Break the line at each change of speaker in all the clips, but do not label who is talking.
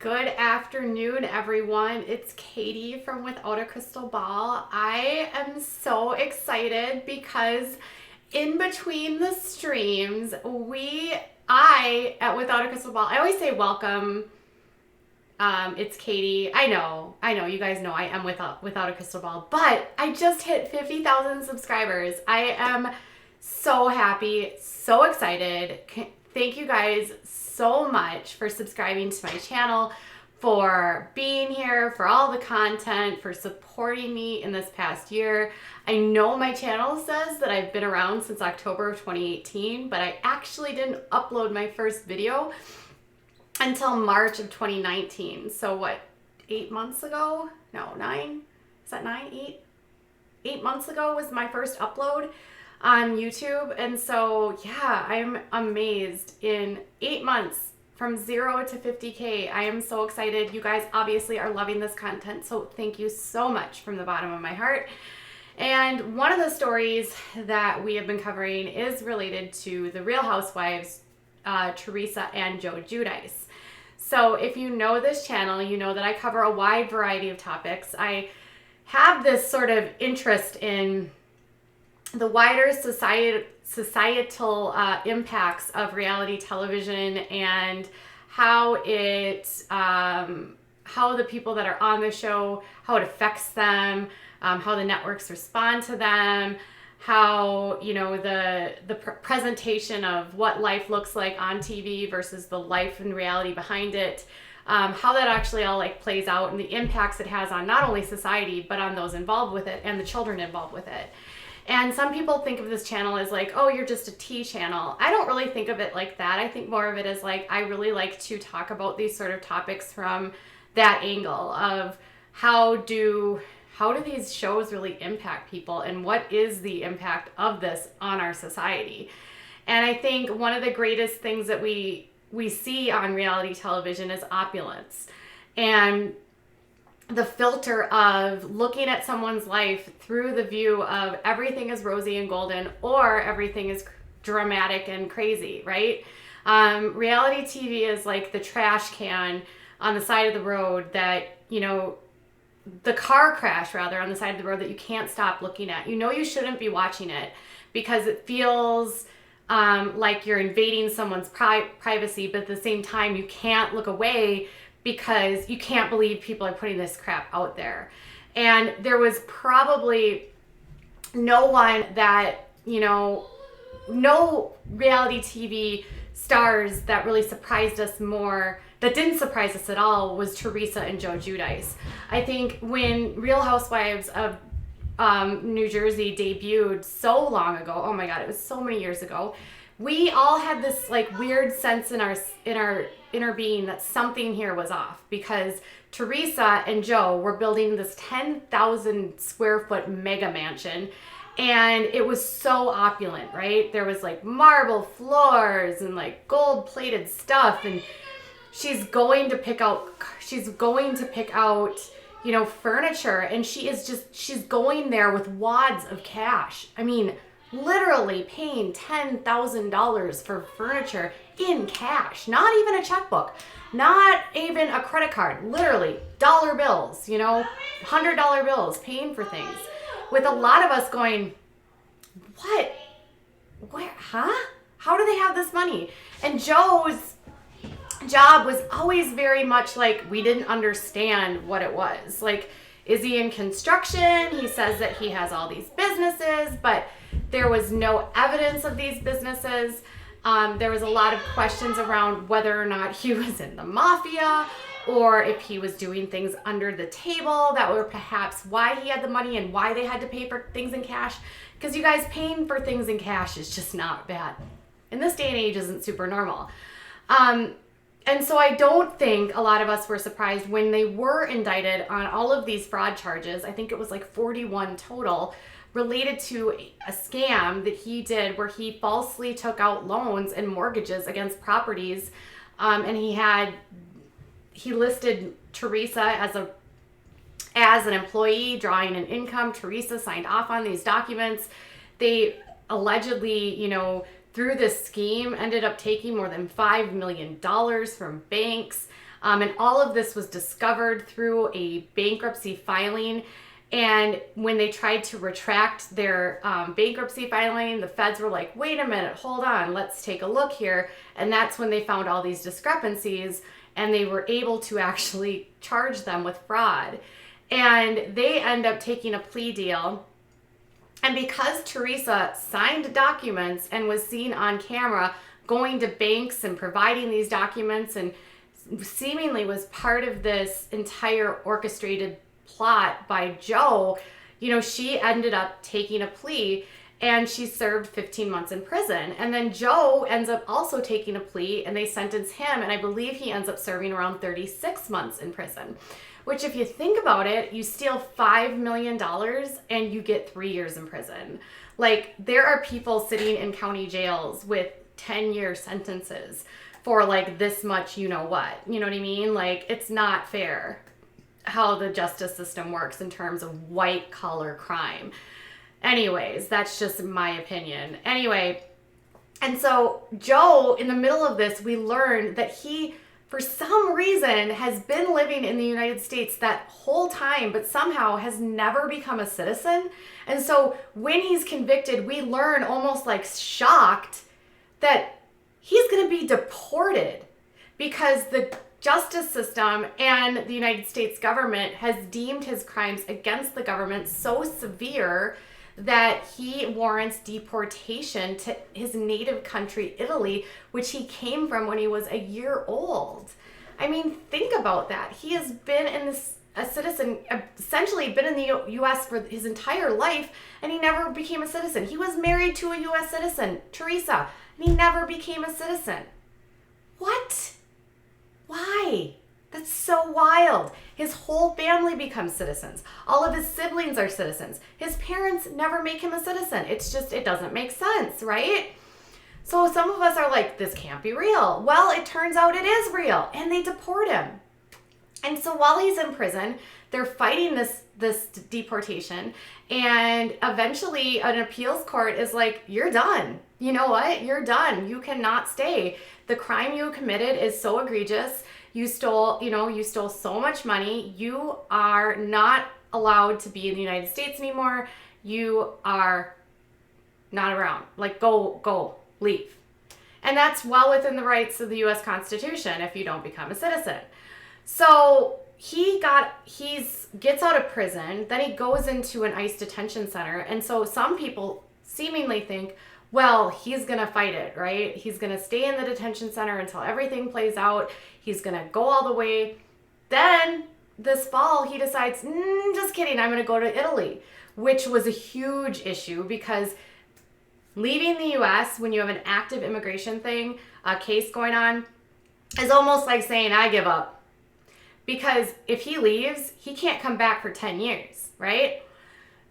Good afternoon, everyone. It's Katie from Without a Crystal Ball. I am so excited because in between the streams, I at Without a Crystal Ball, I always say welcome. It's Katie. I know. You guys know I am without a crystal ball, but I just hit 50,000 subscribers. I am so happy, so excited. Thank you guys so much for subscribing to my channel, for being here, for all the content, for supporting me in this past year. I know my channel says that I've been around since October of 2018, but I actually didn't upload my first video until March of 2019. So what, 8 months ago? No, 9? Is that 9? 8? 8 months ago was my first upload on YouTube. And so, yeah, I'm amazed. In 8 months, from 0 to 50K, I am so excited. You guys obviously are loving this content, so thank you so much from the bottom of my heart. And one of the stories that we have been covering is related to the Real Housewives, Teresa and Joe Giudice. So if you know this channel, you know that I cover a wide variety of topics. I have this sort of interest in the wider societal impacts of reality television and how how the people that are on the show, how it affects them, how the networks respond to them, how, you know, the presentation of what life looks like on TV versus the life and reality behind it, how that actually all like plays out and the impacts it has on not only society, but on those involved with it and the children involved with it. And some people think of this channel as like, oh, you're just a tea channel. I don't really think of it like that. I think more of it as like, I really like to talk about these sort of topics from that angle of how do these shows really impact people and what is the impact of this on our society. And I think one of the greatest things that we see on reality television is opulence. And the filter of looking at someone's life through the view of everything is rosy and golden or everything is dramatic and crazy, right? Reality TV is like the trash can on the side of the road that, you know, the car crash rather on the side of the road that you can't stop looking at. You know you shouldn't be watching it because it feels like you're invading someone's privacy, but at the same time you can't look away because you can't believe people are putting this crap out there. And there was probably no one that, you know, no reality TV stars that really surprised us more, that didn't surprise us at all, was Teresa and Joe Giudice. I think when Real Housewives of New Jersey debuted so long ago, oh my God, it was so many years ago, we all had this like weird sense in our inner being that something here was off, because Teresa and Joe were building this 10,000 square foot mega mansion, and it was so opulent, right? There was like marble floors and like gold plated stuff, and she's going to pick out, you know, furniture, and she's going there with wads of cash. I mean, literally paying $10,000 for furniture in cash, not even a checkbook, not even a credit card, literally dollar bills, you know, $100 bills, paying for things, with a lot of us going, what, where, huh? How do they have this money? And Joe's job was always very much like, we didn't understand what it was. Like, is he in construction? He says that he has all these businesses, but there was no evidence of these businesses. There was a lot of questions around whether or not he was in the mafia or if he was doing things under the table that were perhaps why he had the money and why they had to pay for things in cash. Because you guys, paying for things in cash is just not bad. In this day and age, isn't super normal. And so I don't think a lot of us were surprised when they were indicted on all of these fraud charges. I think it was like 41 total, related to a scam that he did where he falsely took out loans and mortgages against properties. And he listed Teresa as an employee drawing an income. Teresa signed off on these documents. They allegedly, you know, through this scheme ended up taking more than $5 million from banks. And all of this was discovered through a bankruptcy filing. And when they tried to retract their bankruptcy filing, the feds were like, wait a minute, hold on, let's take a look here. And that's when they found all these discrepancies, and they were able to actually charge them with fraud. And they end up taking a plea deal. And because Teresa signed documents and was seen on camera going to banks and providing these documents and seemingly was part of this entire orchestrated plot by Joe, she ended up taking a plea, and she served 15 months in prison. And then Joe ends up also taking a plea, and they sentence him, and I believe he ends up serving around 36 months in prison. Which, if you think about it, you steal $5 million and you get 3 years in prison. Like, there are people sitting in county jails with 10-year sentences for like this much, you know what I mean? Like, it's not fair how the justice system works in terms of white collar crime. Anyways, that's just my opinion. Anyway, and so Joe, in the middle of this, we learned that he, for some reason, has been living in the United States that whole time, but somehow has never become a citizen. And so when he's convicted, we learn, almost like shocked, that he's going to be deported because the justice system and the United States government has deemed his crimes against the government so severe that he warrants deportation to his native country, Italy, which he came from when he was a year old. I mean, think about that. He has been a citizen, essentially been in the U.S. for his entire life, and he never became a citizen. He was married to a U.S. citizen, Teresa, and he never became a citizen. What? Why? That's so wild. His whole family becomes citizens. All of his siblings are citizens. His parents never make him a citizen. It's just, it doesn't make sense, right? So some of us are like, this can't be real. Well, it turns out it is real, and they deport him. And so while he's in prison, they're fighting this deportation, and eventually an appeals court is like, you're done. You know what? You're done. You cannot stay. The crime you committed is so egregious. You stole so much money. You are not allowed to be in the United States anymore. You are not around. Like, go, leave. And that's well within the rights of the U.S. Constitution if you don't become a citizen. So he gets out of prison, then he goes into an ICE detention center. And so some people seemingly think, well, he's going to fight it, right? He's going to stay in the detention center until everything plays out. He's going to go all the way. Then this fall, he decides, just kidding, I'm going to go to Italy, which was a huge issue because leaving the U.S. when you have an active immigration case going on, is almost like saying, I give up. Because if he leaves, he can't come back for 10 years, right?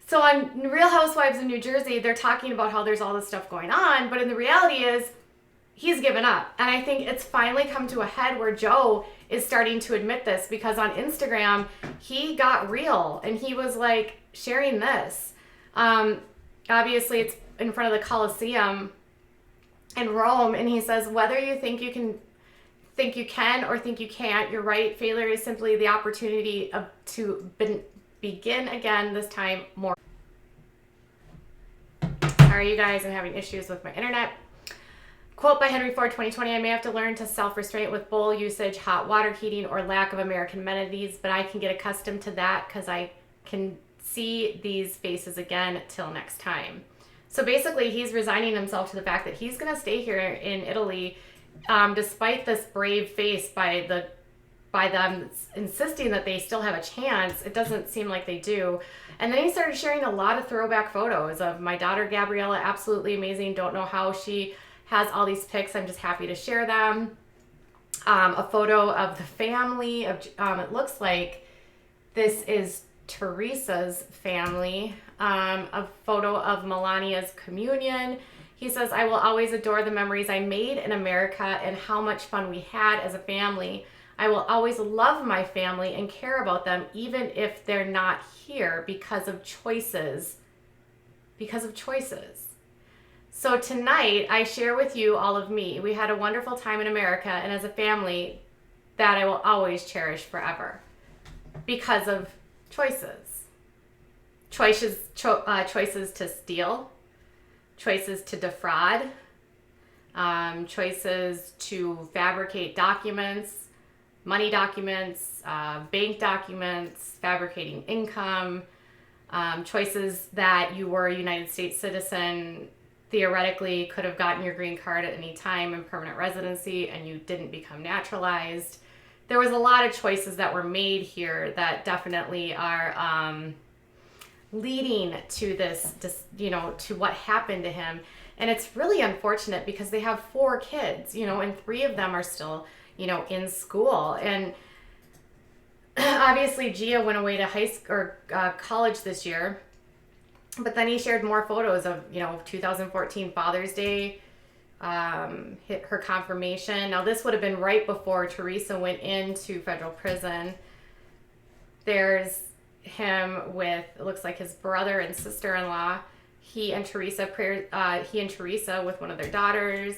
So on Real Housewives of New Jersey, they're talking about how there's all this stuff going on, but in the reality is he's given up. And I think it's finally come to a head where Joe is starting to admit this, because on Instagram, he got real and he was like sharing this. Obviously, it's in front of the Colosseum in Rome, and he says, whether you think you can or think you can't, you're right. Failure is simply the opportunity to begin again, this time more. Sorry, you guys, I'm having issues with my internet. Quote by Henry Ford, 2020, I may have to learn to self-restraint with bowl usage, hot water heating, or lack of American amenities, but I can get accustomed to that because I can see these faces again till next time. So basically, he's resigning himself to the fact that he's going to stay here in Italy, despite this brave face by them insisting that they still have a chance. It doesn't seem like they do. And then he started sharing a lot of throwback photos of my daughter, Gabriella, absolutely amazing. Don't know how she has all these pics. I'm just happy to share them. A photo of the family. It looks like this is Teresa's family. A photo of Melania's communion. He says, I will always adore the memories I made in America and how much fun we had as a family. I will always love my family and care about them, even if they're not here because of choices. Because of choices. So tonight, I share with you all of me. We had a wonderful time in America, and as a family, that I will always cherish forever because of choices. Choices to steal, choices to defraud, choices to fabricate documents, money documents, bank documents, fabricating income, choices that you were a United States citizen, theoretically could have gotten your green card at any time and permanent residency, and you didn't become naturalized. There was a lot of choices that were made here that definitely are leading to this, to what happened to him. And it's really unfortunate because they have 4 kids, and 3 of them are still, in school. And obviously Gia went away to high school or college this year, but then he shared more photos of, 2014 Father's Day, her confirmation. Now this would have been right before Teresa went into federal prison. There's him with, it looks like his brother and sister-in-law. He and Teresa with one of their daughters.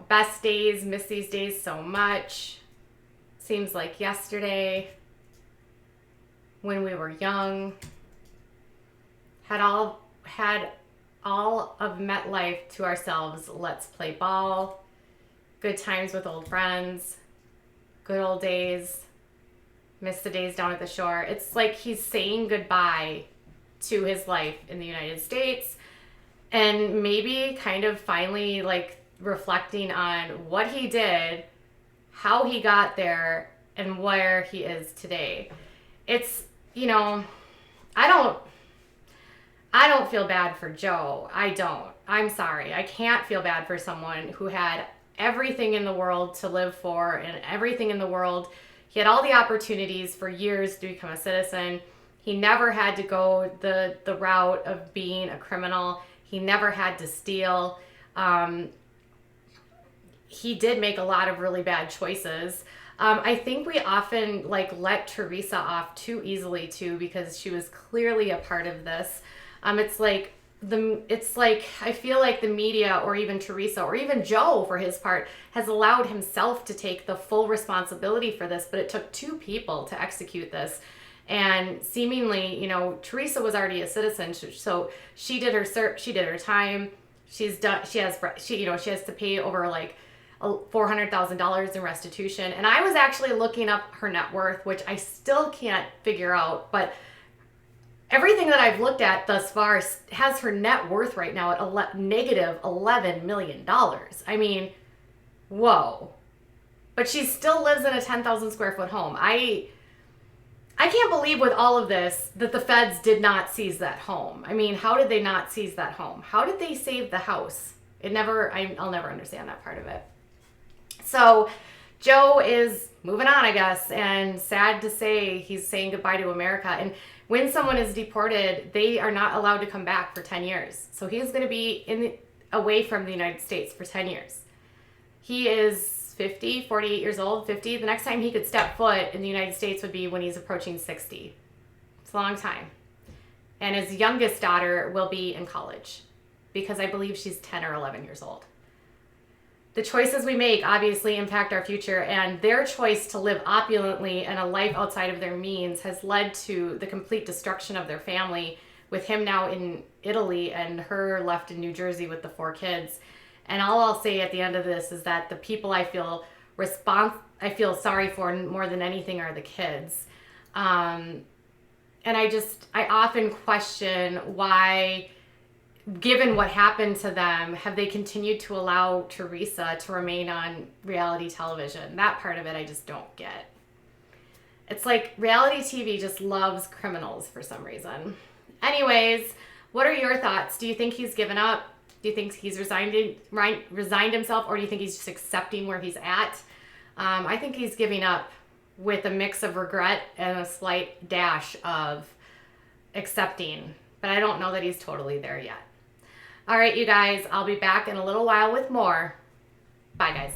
Best days, miss these days so much. Seems like yesterday when we were young. Had all of MetLife to ourselves. Let's play ball. Good times with old friends. Good old days. Miss the days down at the shore. It's like he's saying goodbye to his life in the United States, and maybe kind of finally like reflecting on what he did, how he got there, and where he is today. It's, I don't feel bad for Joe. I don't. I'm sorry. I can't feel bad for someone who had everything in the world to live for and everything in the world. He had all the opportunities for years to become a citizen. He never had to go the route of being a criminal. He never had to steal. He did make a lot of really bad choices. I think we often let Teresa off too easily too, because she was clearly a part of this. It's like I feel like the media, or even Teresa, or even Joe for his part, has allowed himself to take the full responsibility for this, but it took 2 people to execute this. And seemingly, Teresa was already a citizen, so she did her time. She has to pay over like $400,000 in restitution. And I was actually looking up her net worth, which I still can't figure out, but everything that I've looked at thus far has her net worth right now at negative $11 million. I mean, whoa. But she still lives in a 10,000 square foot home. I can't believe with all of this that the feds did not seize that home. I mean, how did they not seize that home? How did they save the house? I'll never understand that part of it. So Joe is moving on, I guess, and sad to say he's saying goodbye to America. And when someone is deported, they are not allowed to come back for 10 years. So he's going to be away from the United States for 10 years. He is 48 years old, 50. The next time he could step foot in the United States would be when he's approaching 60. It's a long time. And his youngest daughter will be in college because I believe she's 10 or 11 years old. The choices we make obviously impact our future, and their choice to live opulently and a life outside of their means has led to the complete destruction of their family, with him now in Italy and her left in New Jersey with the 4 kids. And all I'll say at the end of this is that the people I feel sorry for more than anything are the kids. And I often question why, given what happened to them, have they continued to allow Teresa to remain on reality television? That part of it I just don't get. It's like reality TV just loves criminals for some reason. Anyways, what are your thoughts? Do you think he's given up? Do you think he's resigned himself, or do you think he's just accepting where he's at? I think he's giving up with a mix of regret and a slight dash of accepting, but I don't know that he's totally there yet. All right, you guys, I'll be back in a little while with more. Bye, guys.